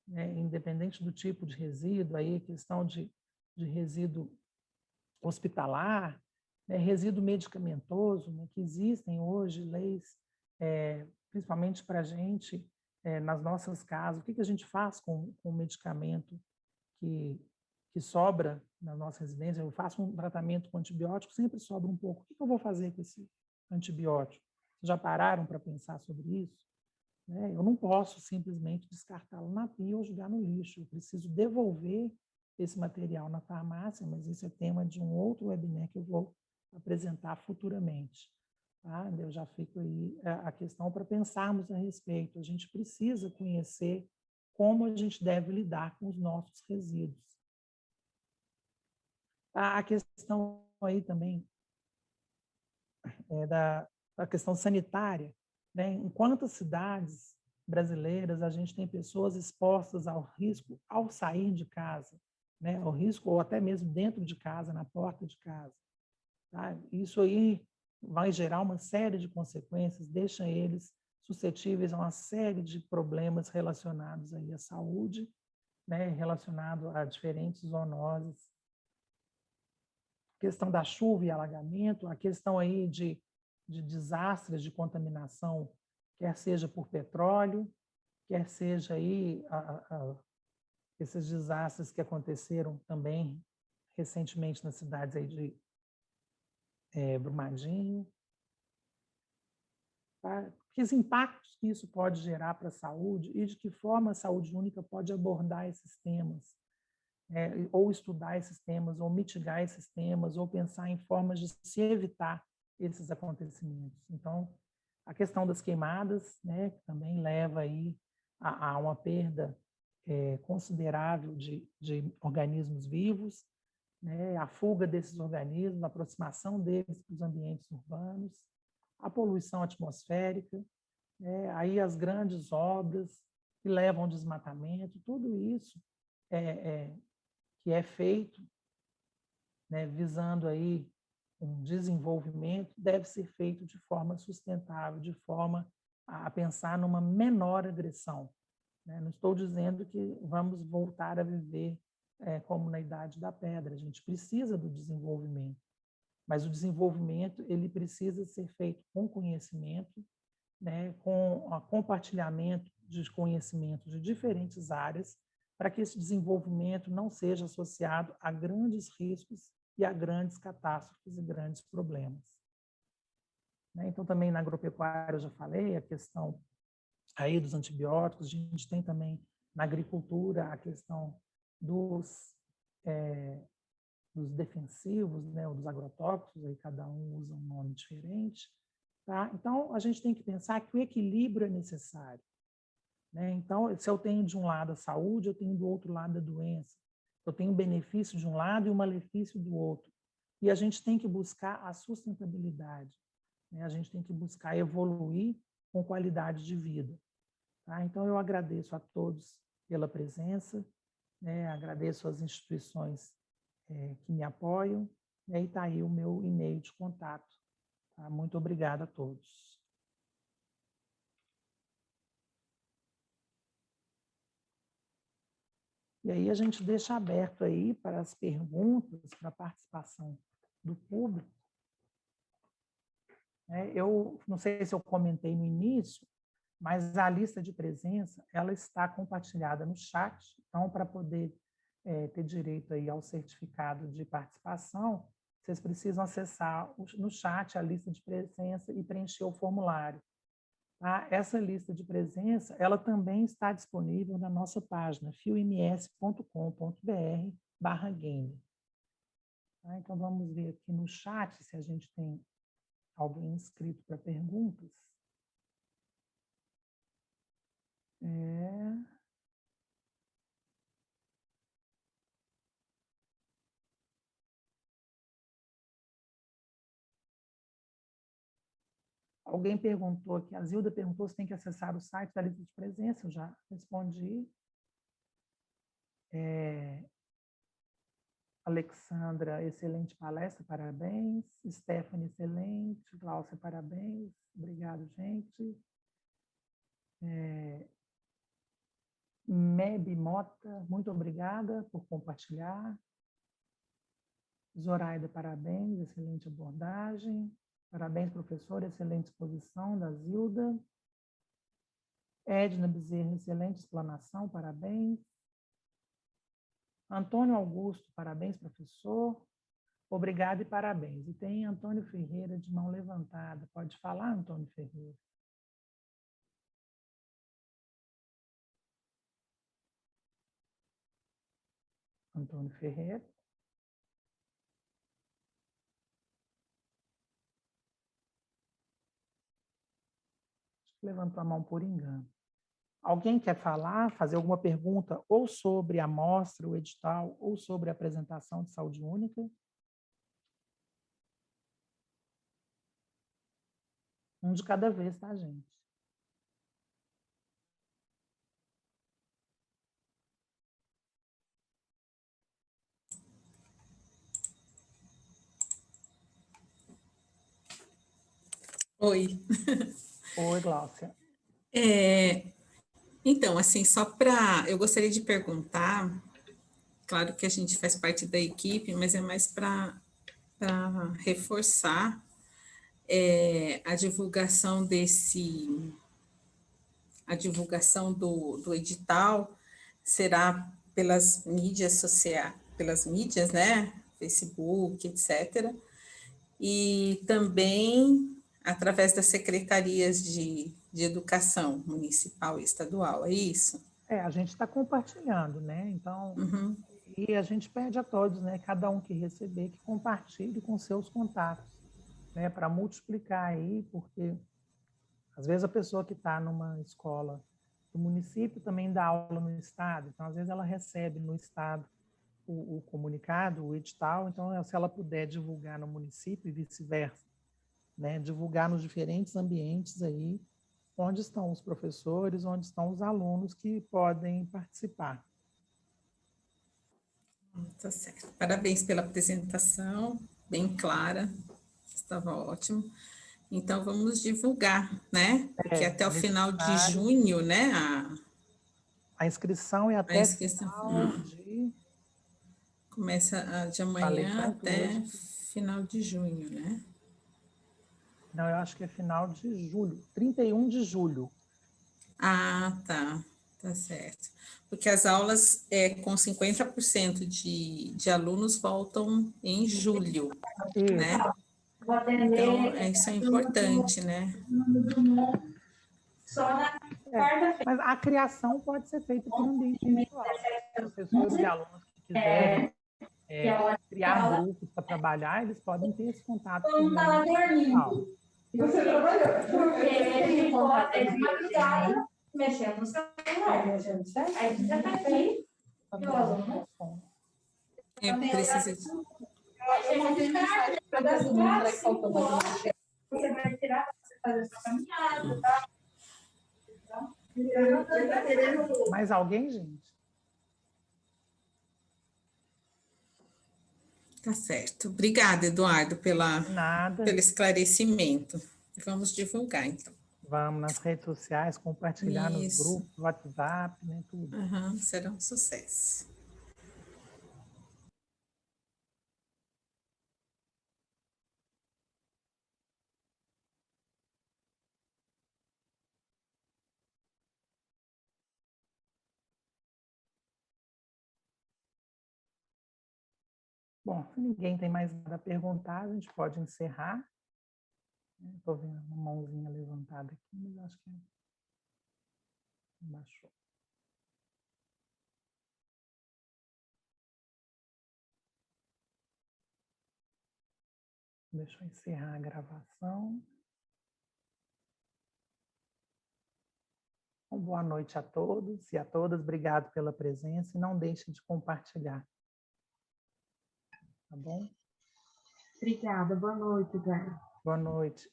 né? Independente do tipo de resíduo, aí a questão de resíduo hospitalar, né? Resíduo medicamentoso, né? Que existem hoje leis, principalmente para a gente, nas nossas casas, o que a gente faz com o medicamento que sobra na nossa residência. Eu faço um tratamento com antibiótico, sempre sobra um pouco. O que eu vou fazer com esse antibiótico? Vocês já pararam para pensar sobre isso? Eu não posso simplesmente descartá-lo na pia ou jogar no lixo. Eu preciso devolver esse material na farmácia, mas isso é tema de um outro webinar que eu vou apresentar futuramente. Tá? Eu já fico aí a questão para pensarmos a respeito. A gente precisa conhecer como a gente deve lidar com os nossos resíduos. A questão aí também da questão sanitária, né? Em quantas cidades brasileiras a gente tem pessoas expostas ao risco ao sair de casa, né? Ao risco, ou até mesmo dentro de casa, na porta de casa. Tá? Isso aí vai gerar uma série de consequências, deixa eles suscetíveis a uma série de problemas relacionados aí à saúde, né, relacionado a diferentes zoonoses. A questão da chuva e alagamento, a questão aí de desastres de contaminação, quer seja por petróleo, quer seja aí esses desastres que aconteceram também recentemente nas cidades aí de Brumadinho. Tá? Que os impactos que isso pode gerar para a saúde e de que forma a saúde única pode abordar esses temas, ou estudar esses temas, ou mitigar esses temas, ou pensar em formas de se evitar esses acontecimentos. Então, a questão das queimadas, né, que também leva aí a uma perda considerável de organismos vivos, né, a fuga desses organismos, a aproximação deles para os ambientes urbanos, a poluição atmosférica, aí as grandes obras que levam ao desmatamento, tudo isso que é feito, né, visando aí um desenvolvimento, deve ser feito de forma sustentável, de forma a pensar numa menor agressão. Né? Não estou dizendo que vamos voltar a viver como na Idade da Pedra, a gente precisa do desenvolvimento, mas o desenvolvimento ele precisa ser feito com conhecimento, né, com o compartilhamento de conhecimentos de diferentes áreas, para que esse desenvolvimento não seja associado a grandes riscos e a grandes catástrofes e grandes problemas. Então, também na agropecuária, eu já falei, a questão aí dos antibióticos, a gente tem também na agricultura a questão dos defensivos, né, ou dos agrotóxicos, aí cada um usa um nome diferente. Tá? Então, a gente tem que pensar que o equilíbrio é necessário. Né? Então, se eu tenho de um lado a saúde, eu tenho do outro lado a doença. Eu tenho um benefício de um lado e um malefício do outro. E a gente tem que buscar a sustentabilidade. Né? A gente tem que buscar evoluir com qualidade de vida. Tá? Então, eu agradeço a todos pela presença, né? Agradeço às instituições que me apoiam, e aí está aí o meu e-mail de contato. Tá? Muito obrigada a todos. E aí a gente deixa aberto aí para as perguntas, para a participação do público. Eu não sei se eu comentei no início, mas a lista de presença ela está compartilhada no chat. Então, para poder ter direito aí ao certificado de participação, vocês precisam acessar no chat a lista de presença e preencher o formulário. Tá? Essa lista de presença ela também está disponível na nossa página fioms.com.br/game. Tá? Então, vamos ver aqui no chat se a gente tem alguém inscrito para perguntas. Alguém perguntou aqui, a Zilda perguntou se tem que acessar o site da lista de presença, eu já respondi. Alexandra, excelente palestra, parabéns. Stephanie, excelente. Glaucia, parabéns. Obrigado, gente. Meb Mota, muito obrigada por compartilhar. Zoraida, parabéns, excelente abordagem. Parabéns, professor, excelente exposição da Zilda. Edna Bezerra, excelente explanação, parabéns. Antônio Augusto, parabéns, professor. Obrigado e parabéns. E tem Antônio Ferreira de mão levantada. Pode falar, Antônio Ferreira? Antônio Ferreira. Levantou a mão por engano. Alguém quer falar, fazer alguma pergunta ou sobre a amostra, o edital, ou sobre a apresentação de saúde única? Um de cada vez, tá, gente? Oi. Oi, Gláucia. Então, assim, eu gostaria de perguntar, claro que a gente faz parte da equipe, mas é mais para reforçar a divulgação a divulgação do edital será pelas mídias sociais, pelas mídias, né? Facebook, etc. E também através das secretarias de educação municipal e estadual, é isso? A gente está compartilhando, né? Então, Uhum. e a gente pede a todos, né? Cada um que receber, que compartilhe com seus contatos, né? Para multiplicar aí, porque às vezes a pessoa que está numa escola do município também dá aula no estado, então às vezes ela recebe no estado o comunicado, o edital, então se ela puder divulgar no município e vice-versa, né? Divulgar nos diferentes ambientes aí, onde estão os professores, onde estão os alunos que podem participar. Tá certo. Parabéns pela apresentação, bem clara, estava ótimo. Então, vamos divulgar, né? Porque até o final de junho, né? A inscrição é A até inscrição final de... começa de Falei amanhã tanto até hoje. final de junho, né? Não, eu acho que é final de julho, 31 de julho. Ah, tá certo. Porque as aulas com 50% de alunos voltam em julho, né? Então, isso é importante, né? Mas a criação pode ser feita por ambiente virtual. Professores e alunos que quiserem criar grupos para trabalhar, eles podem ter esse contato por ambiente virtual. Você trabalhou. Porque ele ficou até de madrugada mexendo no celular. Aí você já tá aqui e o aluno. Precisa de... Você vai tirar, você fazer sua caminhada, tá? Mais alguém, gente? Tá certo. Obrigada, Eduardo, Nada. pelo esclarecimento. Vamos divulgar, então. Vamos nas redes sociais, compartilhar nos grupos, WhatsApp, né, tudo. Uhum, será um sucesso. Bom, se ninguém tem mais nada a perguntar, a gente pode encerrar. Estou vendo uma mãozinha levantada aqui, mas acho que baixou. Deixa eu encerrar a gravação. Boa noite a todos e a todas. Obrigado pela presença e não deixe de compartilhar. Tá bom? Obrigada. Boa noite, Gaia. Boa noite.